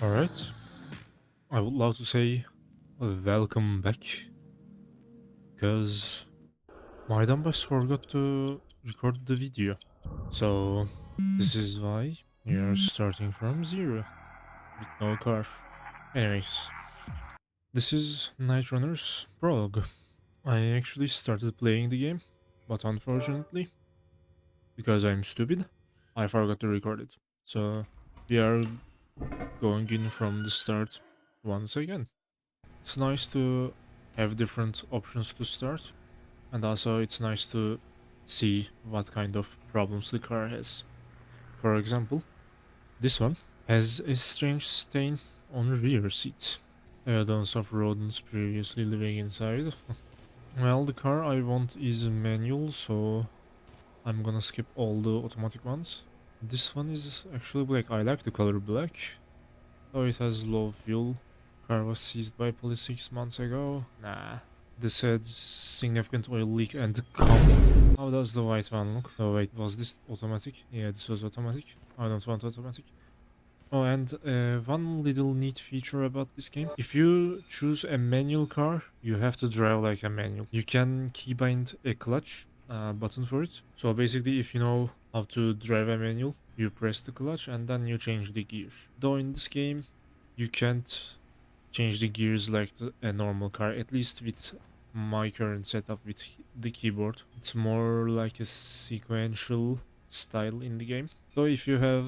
Alright, I would love to say welcome back, because my dumbass forgot to record the video. So, this is why you're starting from zero, with no car. Anyways, this is Night Runners Prologue. I actually started playing the game, but unfortunately, because I'm stupid, I forgot to record it. So, we are going in from the start once again. It's nice to have different options to start, and also it's nice to see what kind of problems the car has. For example, this one has a strange stain on rear seat, evidence of rodents previously living inside. Well, the car I want is manual, so I'm gonna skip all the automatic ones. This one is actually black. I like the color black. Oh, it has low fuel. Car was seized by police 6 months ago. Nah. This had significant oil leak and come. How does the white one look? Oh wait, was this automatic? Yeah, this was automatic. I don't want automatic. Oh, and one little neat feature about this game. If you choose a manual car, you have to drive like a manual. You can keybind a clutch button for it. So basically, if you know how to drive a manual, you press the clutch and then you change the gear. Though in this game, you can't change the gears like a normal car, at least with my current setup with the keyboard. It's more like a sequential style in the game. So if you have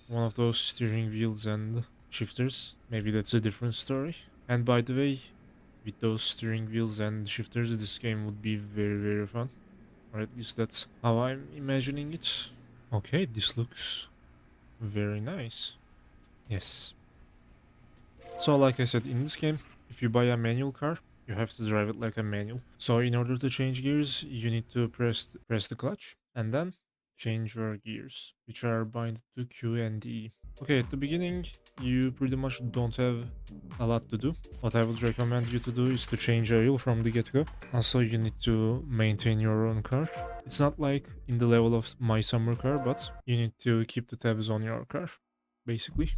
one of those steering wheels and shifters, maybe that's a different story. And by the way, with those steering wheels and shifters, this game would be very, very fun. Or at least that's how I'm imagining it. Okay, this looks very nice. Yes. So like I said, in this game, if you buy a manual car, you have to drive it like a manual. So in order to change gears, you need to press the clutch and then change your gears, which are bind to Q and E. Okay, at the beginning, you pretty much don't have a lot to do. What I would recommend you to do is to change oil from the get-go. Also, you need to maintain your own car. It's not like in the level of my summer car, but you need to keep the tabs on your car, basically.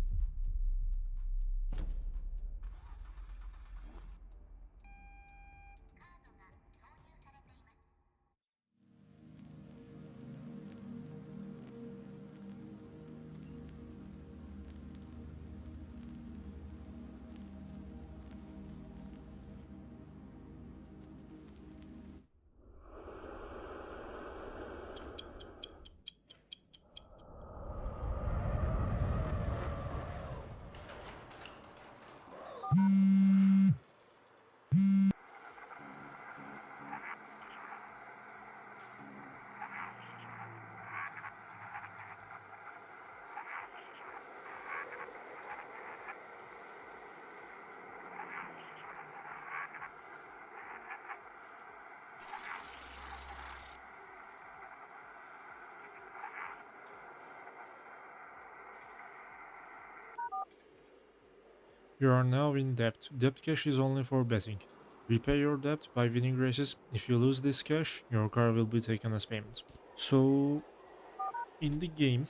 You are now in debt. Debt cash is only for betting. Repay your debt by winning races. If you lose this cash, your car will be taken as payment. So, in the game,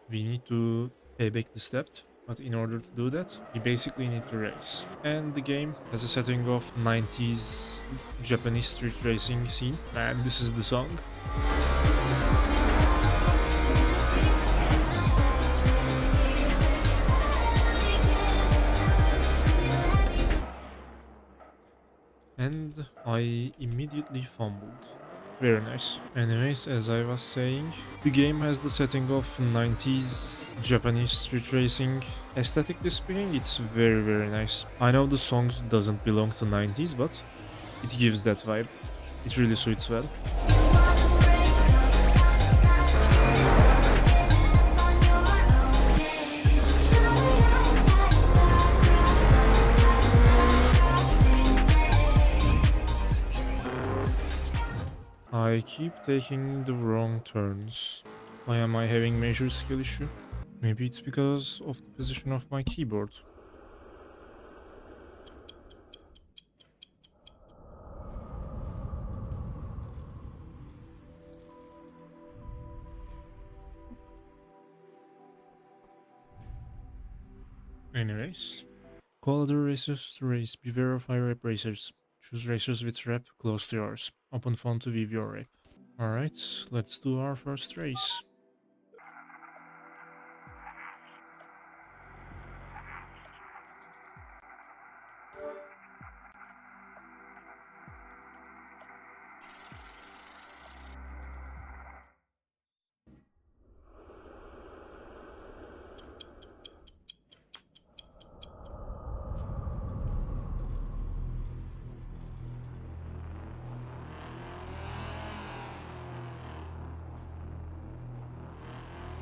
we need to pay back this debt. But in order to do that, we basically need to race. And the game has a setting of 90s Japanese street racing scene. And this is the song. And I immediately fumbled. Very nice. Anyways, as I was saying, the game has the setting of 90s Japanese street racing. Aesthetically speaking, it's very, very nice. I know the songs doesn't belong to 90s, but it gives that vibe. It really suits well. I keep taking the wrong turns. Why am I having major skill issue? Maybe it's because of the position of my keyboard. Anyways, call other racers to race. Beware of high rep racers. Choose racers with rep close to yours. Open phone to view your rep. Alright, let's do our first race.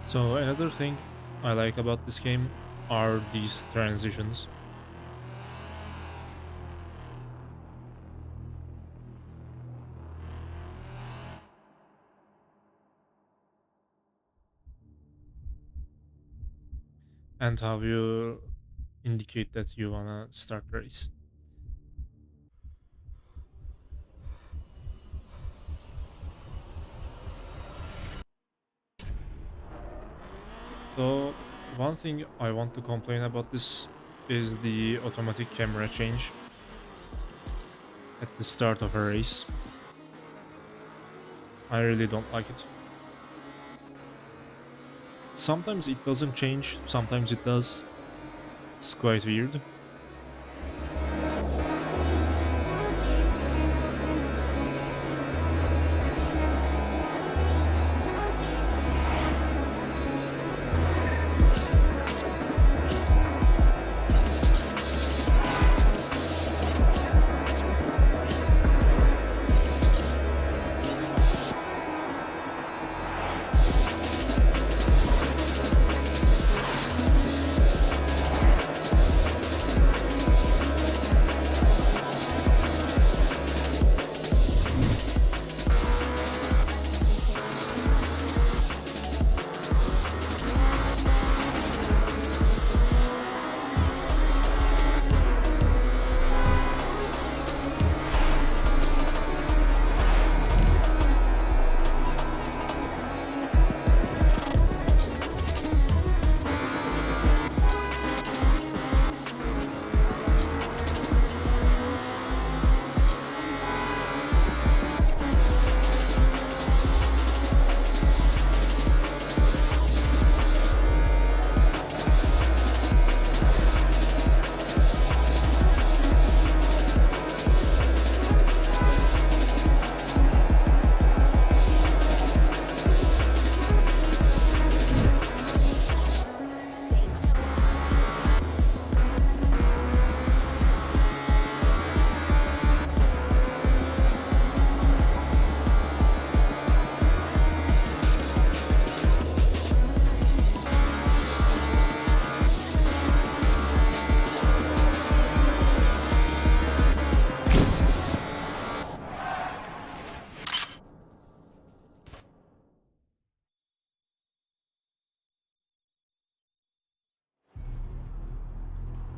So another thing I like about this game are these transitions. And how you indicate that you wanna start race. So one thing I want to complain about this is the automatic camera change at the start of a race. I really don't like it. Sometimes it doesn't change, sometimes it does. It's quite weird.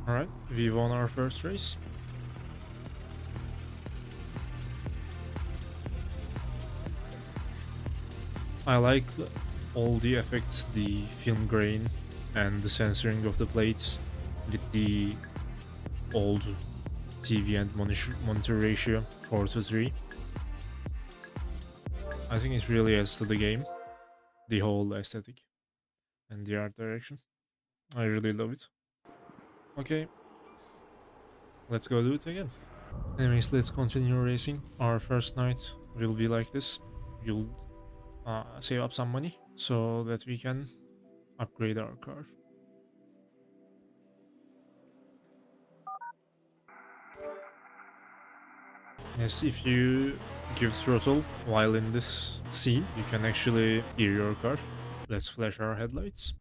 Alright, we won our first race. I like all the effects, the film grain and the censoring of the plates with the old TV and monitor ratio 4:3. I think it really adds to the game, the whole aesthetic and the art direction. I really love it. Okay, let's go do it again. Anyways, let's continue racing. Our first night will be like this. You'll save up some money so that we can upgrade our car. Yes, if you give throttle while in this scene, you can actually hear your car. Let's flash our headlights.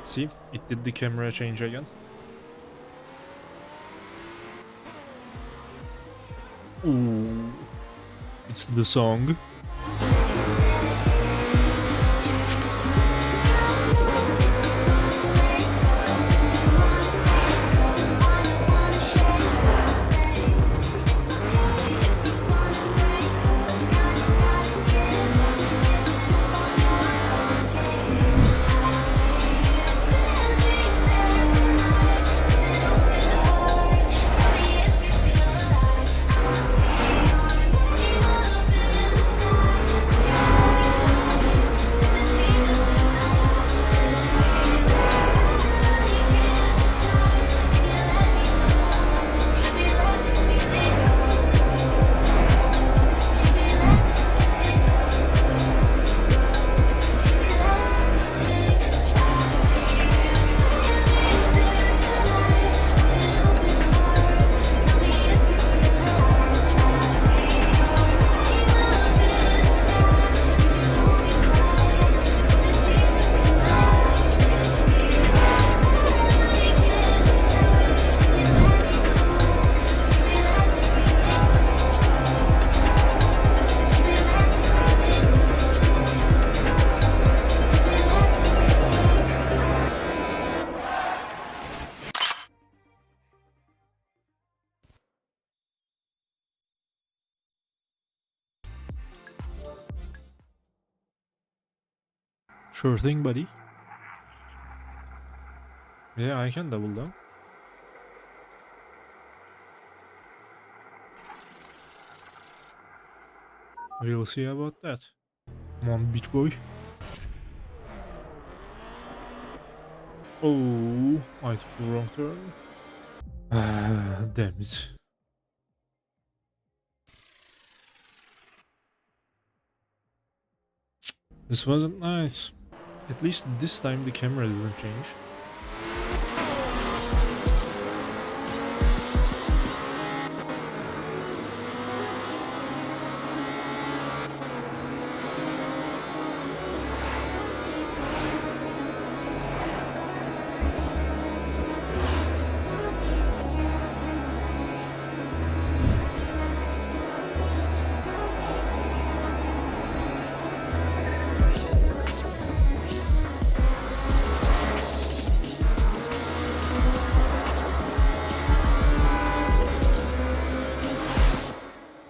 See, it did the camera change again. Ooh, it's the song. Sure thing, buddy. Yeah, I can double down. We'll see about that. Come on, beach boy. Oh, I took the wrong turn. Damn it. This wasn't nice. At least this time the camera didn't change.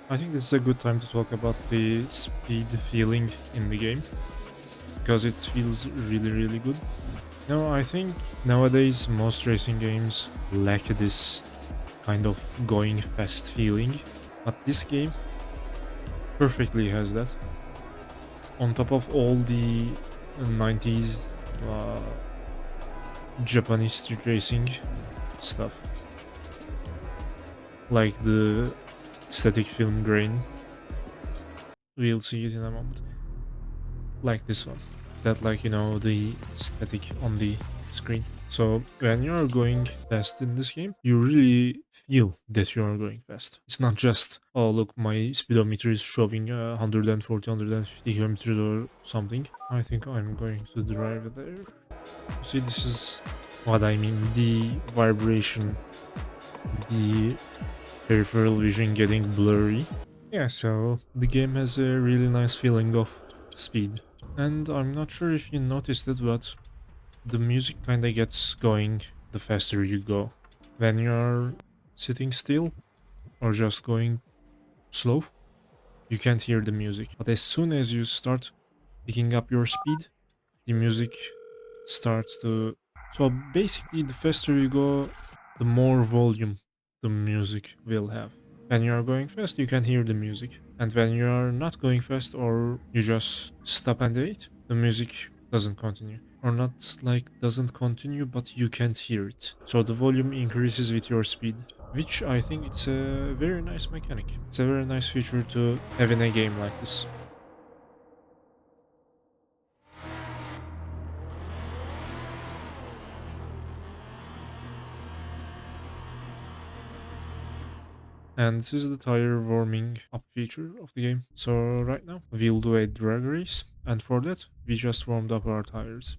I think this is a good time to talk about the speed feeling in the game, because it feels really good. No, I think nowadays most racing games lack this kind of going fast feeling, but this game perfectly has that. On top of all the 90s Japanese street racing stuff, like the static film grain. We'll see it in a moment. Like this one. That, like, you know, the static on the screen. So when you're going fast in this game, you really feel that you're going fast. It's not just, oh look, my speedometer is showing 140, 150 kilometers or something. I think I'm going to drive there. See, this is what I mean. The vibration, the peripheral vision getting blurry. Yeah, so the game has a really nice feeling of speed. And I'm not sure if you noticed it, but the music kinda gets going the faster you go. When you're sitting still or just going slow, you can't hear the music. But as soon as you start picking up your speed, the music starts to... So basically, the faster you go, the more volume the music will have. When you are going fast, you can hear the music. And when you are not going fast or you just stop and wait, the music doesn't continue. Or not like doesn't continue, but you can't hear it. So the volume increases with your speed, which I think it's a very nice mechanic. It's a very nice feature to have in a game like this. And this is the tire warming up feature of the game. So right now we'll do a drag race, and for that we just warmed up our tires.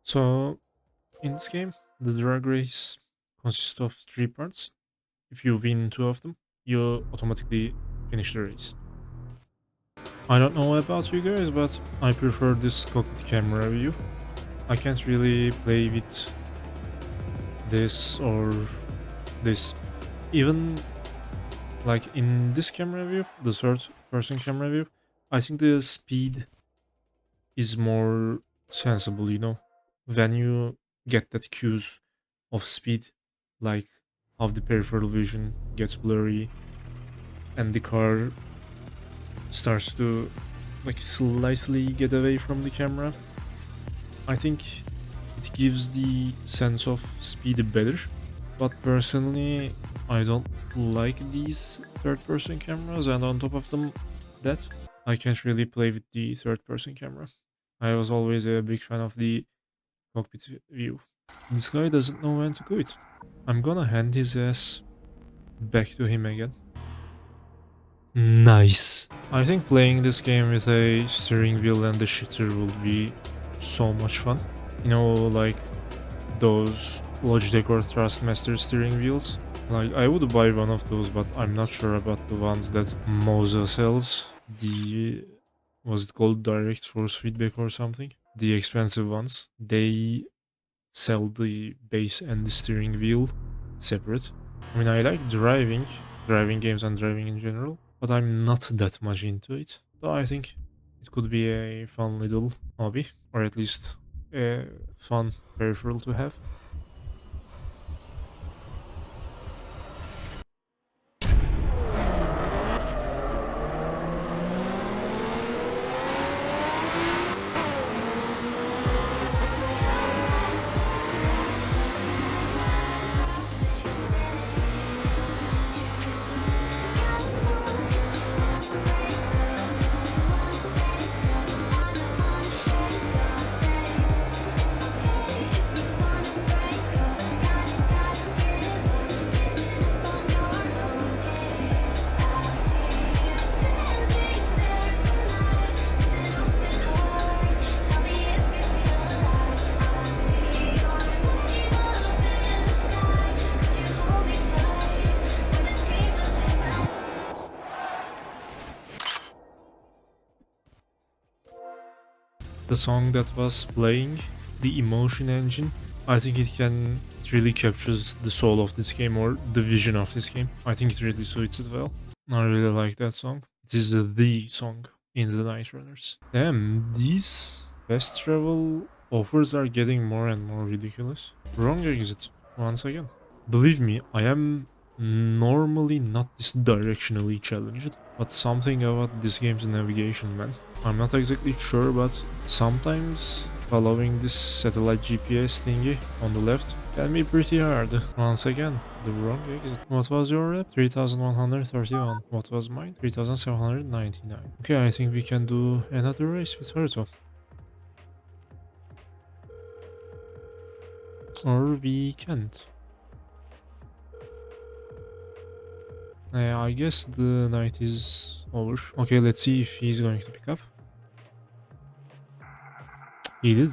So in this game, the drag race consists of 3 parts. If you win 2 of them, you automatically finish the race. I don't know about you guys, but I prefer this cockpit camera view. I can't really play with this or this. Even like in this camera view, the third person camera view, I think the speed is more sensible, you know? When you get that cues of speed, like how the peripheral vision gets blurry and the car starts to like slightly get away from the camera, I think it gives the sense of speed better. but personally, I don't like these third-person cameras, and on top of them, that I can't really play with the third-person camera. I was always a big fan of the cockpit view. This guy doesn't know when to quit. I'm gonna hand his ass back to him again. Nice. I think playing this game with a steering wheel and a shifter will be so much fun. You know, like those Logitech or Thrustmaster steering wheels. Like, I would buy one of those, but I'm not sure about the ones that Moza sells. The, was it called direct force feedback or something? The expensive ones. They sell the base and the steering wheel separate. I mean, I like driving games and driving in general, but I'm not that much into it. So I think it could be a fun little hobby, or at least a fun peripheral to have. The song that was playing, the emotion engine, I think it really captures the soul of this game or the vision of this game. I think it really suits it well. I really like that song. It is the song in the Night Runners. Damn, these fast travel offers are getting more and more ridiculous. Wrong exit, once again. Believe me, I am normally not this directionally challenged, but something about this game's navigation, man. I'm not exactly sure, but sometimes following this satellite GPS thingy on the left can be pretty hard. Once again, the wrong exit. What was your rep? 3131. What was mine? 3799. Okay, I think we can do another race with Herto. Or we can't. I guess the night is over. Okay, let's see if he's going to pick up. He did.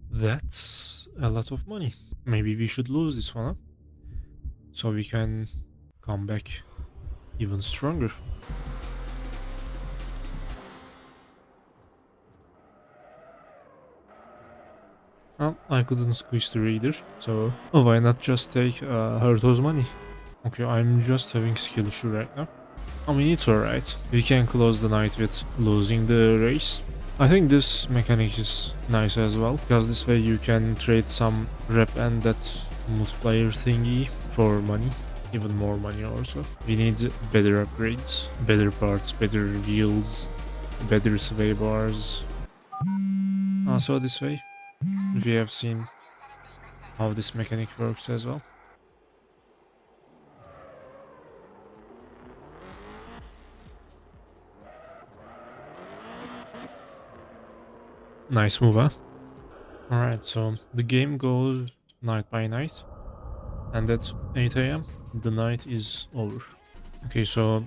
That's a lot of money. Maybe we should lose this one, huh? So we can come back even stronger. Well, I couldn't squish the reader, so why not just take Herto's money? Okay, I'm just having skill issue right now. I mean, it's alright. We can close the night with losing the race. I think this mechanic is nice as well, because this way you can trade some rep and that multiplier thingy for money. Even more money also. We need better upgrades, better parts, better wheels, better sway bars. Also this way, we have seen how this mechanic works as well. Nice move, huh? Alright, so the game goes night by night, and at 8 AM, the night is over. Okay, so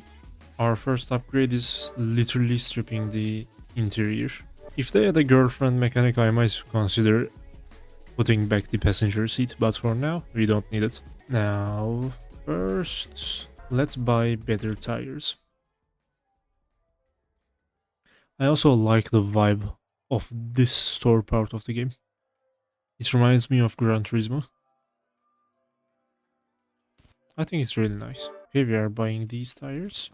our first upgrade is literally stripping the interior. If they had a girlfriend mechanic, I might consider putting back the passenger seat, but for now, we don't need it. Now, first, let's buy better tires. I also like the vibe of this store part of the game. It reminds me of Gran Turismo. I think it's really nice. Okay, we are buying these tires.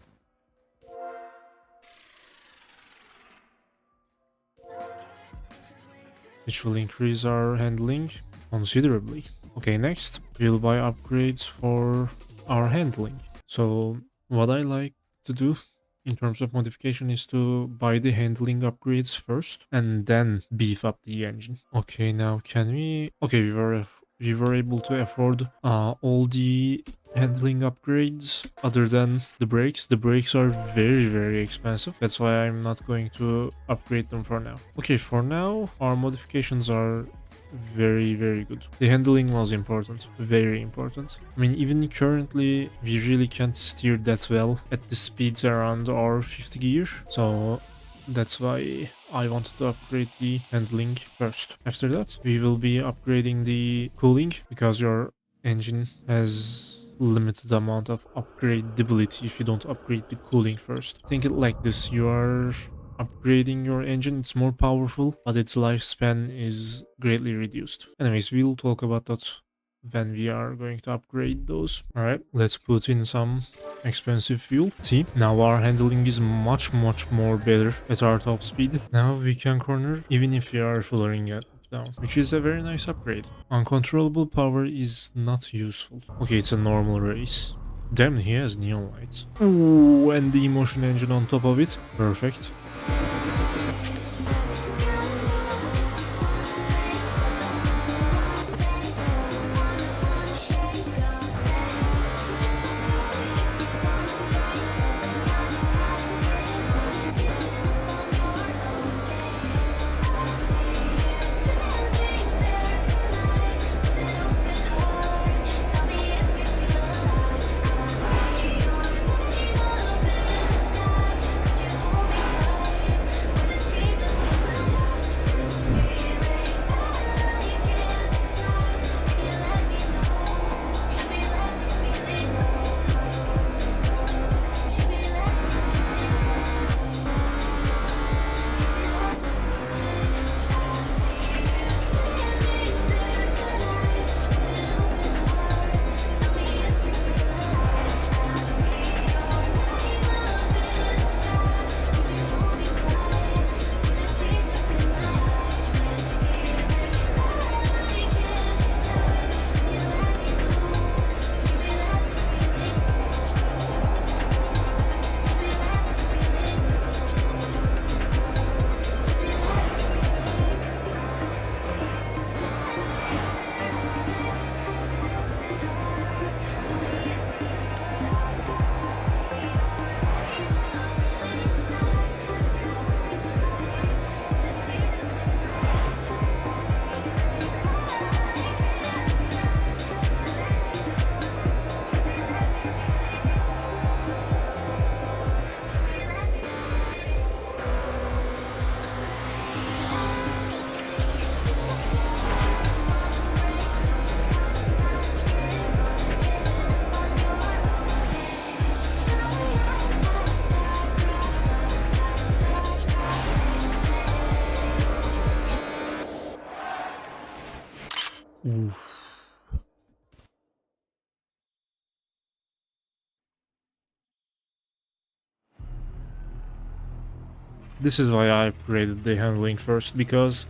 Which will increase our handling considerably. Okay, next, we'll buy upgrades for our handling. So, what I like to do in terms of modification is to buy the handling upgrades first and then beef up the engine. Okay, now can we... Okay, we were able to afford all the handling upgrades other than the brakes. The brakes are very, very expensive. That's why I'm not going to upgrade them for now. Okay, for now, our modifications are very, very good. The handling was important, very important. I mean, even currently we really can't steer that well at the speeds around our 50 gear, so that's why I wanted to upgrade the handling first. After that, we will be upgrading the cooling because your engine has limited amount of upgradability if you don't upgrade the cooling first. Think it like this: you are upgrading your engine, it's more powerful, but its lifespan is greatly reduced. Anyways, we'll talk about that when we are going to upgrade those. Alright, let's put in some expensive fuel. See, now our handling is much more better at our top speed. Now we can corner even if we are fluttering it down, which is a very nice upgrade. Uncontrollable power is not useful. Okay, it's a normal race. Damn, he has neon lights. Ooh, and the emotion engine on top of it. Perfect. Oof. This is why I upgraded the handling first, because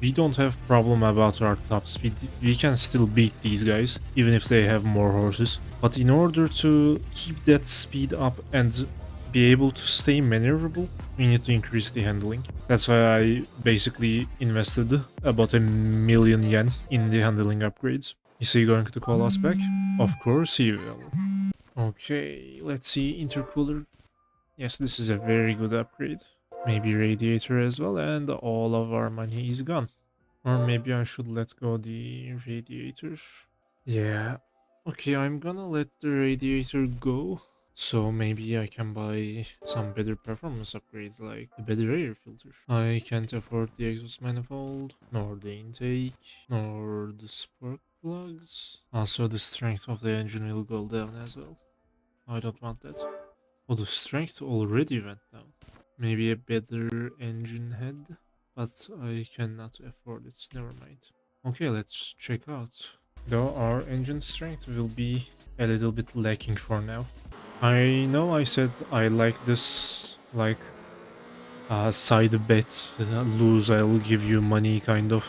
we don't have problem about our top speed. We can still beat these guys, even if they have more horses. But in order to keep that speed up and be able to stay maneuverable, we need to increase the handling. That's why I basically invested about $1,000,000 in the handling upgrades. Is he going to call us back? Of course he will. Okay, let's see, intercooler. Yes, this is a very good upgrade. Maybe radiator as well, and all of our money is gone. Or maybe I should let go the radiator. Yeah. Okay, I'm gonna let the radiator go. So maybe I can buy some better performance upgrades, like a better air filter. I can't afford the exhaust manifold, nor the intake, nor the spark plugs. Also, the strength of the engine will go down as well. I don't want that. Oh, the strength already went down. Maybe a better engine head, but I cannot afford it. Never mind. Okay, let's check out. Though our engine strength will be a little bit lacking for now. I know I said I like this, like, side bet, lose I will give you money kind of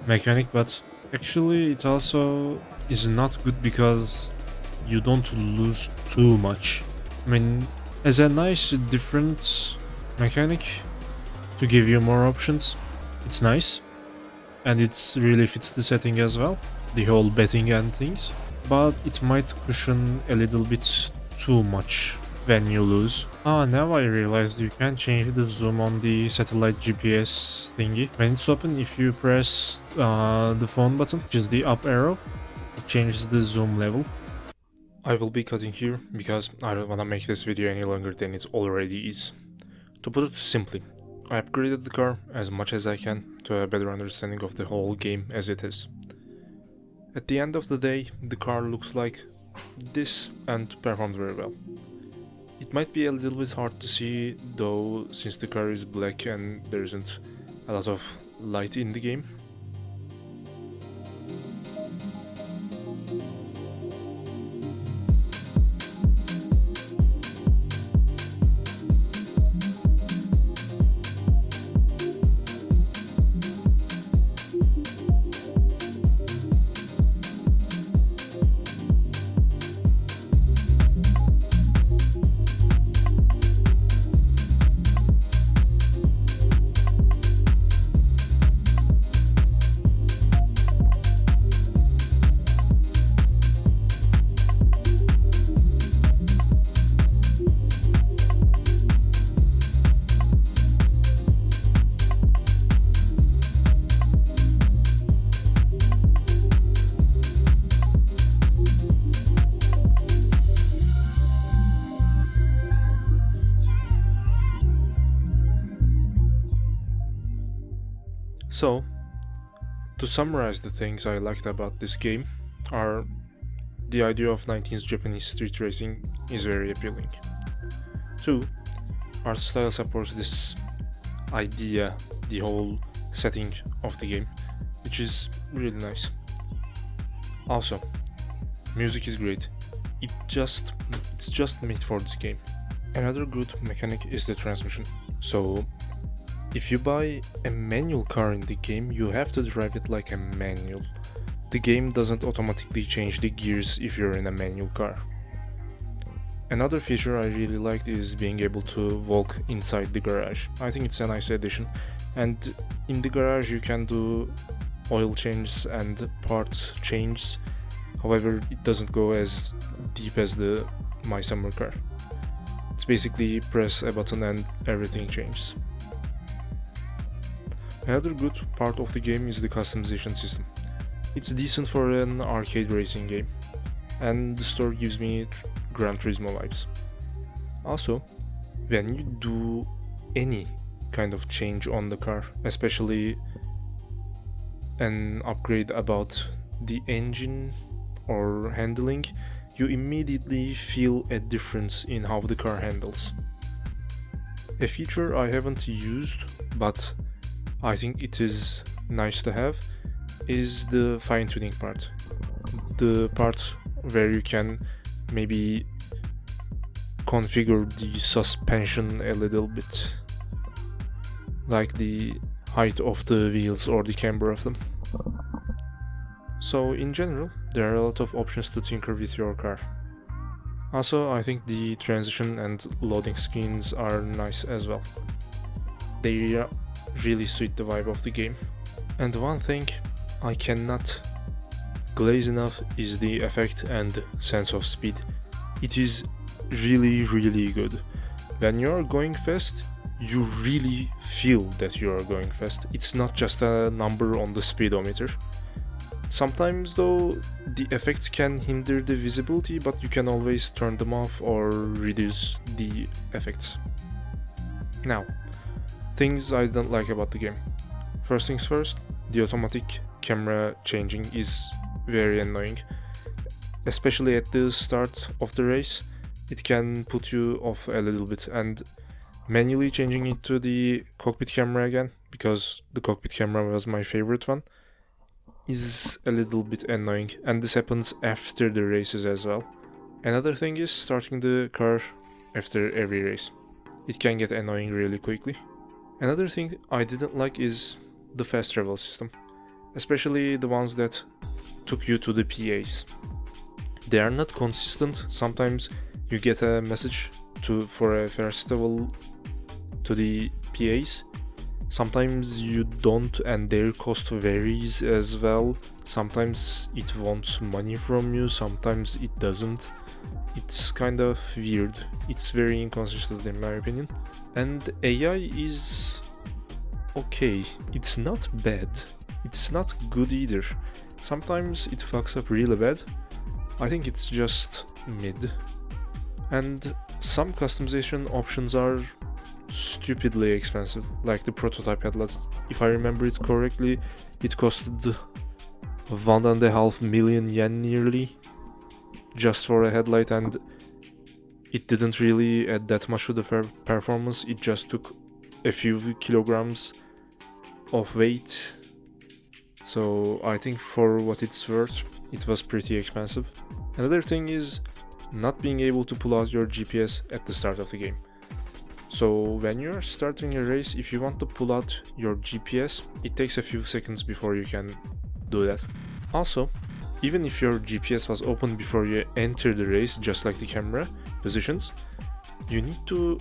mechanic, but actually it also is not good because you don't lose too much. I mean, as a nice different mechanic to give you more options. It's nice, and it really fits the setting as well, the whole betting and things, but it might cushion a little bit too much when you lose. Ah, now I realized you can change the zoom on the satellite GPS thingy. When it's open, if you press the phone button, which is the up arrow, it changes the zoom level. I will be cutting here because I don't want to make this video any longer than it already is. To put it simply, I upgraded the car as much as I can to have a better understanding of the whole game as it is. At the end of the day, the car looks like this and performed very well. It might be a little bit hard to see though, since the car is black and there isn't a lot of light in the game. So, to summarize the things I liked about this game are the idea of 19th Japanese street racing is very appealing. 2. Art style supports this idea, the whole setting of the game, which is really nice. Also, music is great. It's just made for this game. Another good mechanic is the transmission. So, if you buy a manual car in the game, you have to drive it like a manual. The game doesn't automatically change the gears if you're in a manual car. Another feature I really liked is being able to walk inside the garage. I think it's a nice addition. And in the garage you can do oil changes and parts changes. However, it doesn't go as deep as the My Summer car. It's basically press a button and everything changes. Another good part of the game is the customization system. It's decent for an arcade racing game, and the story gives me Gran Turismo vibes. Also, when you do any kind of change on the car, especially an upgrade about the engine or handling, you immediately feel a difference in how the car handles. A feature I haven't used, but I think it is nice to have, is the fine-tuning part. The part where you can maybe configure the suspension a little bit, like the height of the wheels or the camber of them. So in general, there are a lot of options to tinker with your car. Also, I think the transition and loading screens are nice as well. They really suit the vibe of the game. And one thing I cannot glaze enough is the effect and sense of speed. It is really good. When you are going fast, you really feel that you are going fast. It's not just a number on the speedometer. Sometimes though, the effects can hinder the visibility, but you can always turn them off or reduce the effects. Now, things I don't like about the game. First things first, the automatic camera changing is very annoying. Especially at the start of the race, it can put you off a little bit, and manually changing it to the cockpit camera again, because the cockpit camera was my favorite one, is a little bit annoying, and this happens after the races as well. Another thing is starting the car after every race. It can get annoying really quickly. Another thing I didn't like is the fast travel system, especially the ones that took you to the PAs. They are not consistent. Sometimes you get a message for a festival to the PAs. Sometimes you don't, and their cost varies as well. Sometimes it wants money from you, sometimes it doesn't. It's kind of weird. It's very inconsistent in my opinion. And AI is okay. It's not bad. It's not good either. Sometimes it fucks up really bad. I think it's just mid. And some customization options are stupidly expensive, like the prototype headlight. If I remember it correctly, it costed 1.5 million yen nearly just for a headlight, and it didn't really add that much to the performance. It just took a few kilograms of weight, so I think for what it's worth, it was pretty expensive. Another thing is not being able to pull out your GPS at the start of the game. So when you're starting a race, if you want to pull out your GPS, it takes a few seconds before you can do that. Also, even if your GPS was open before you enter the race, just like the camera positions, you need to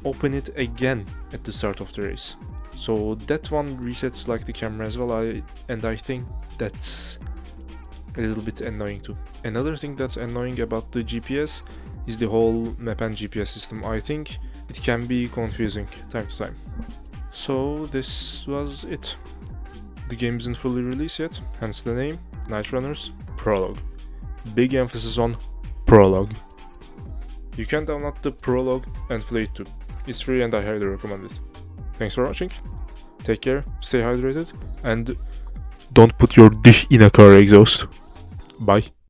open it again at the start of the race. So that one resets like the camera as well, and I think that's a little bit annoying too. Another thing that's annoying about the GPS is the whole map and GPS system. I think it can be confusing time to time. So this was it. The game isn't fully released yet, hence the name, Runners Prologue. Big emphasis on Prologue. You can download the Prologue and play it too. It's free and I highly recommend it. Thanks for watching, take care, stay hydrated, and don't put your dick in a car exhaust. Bye.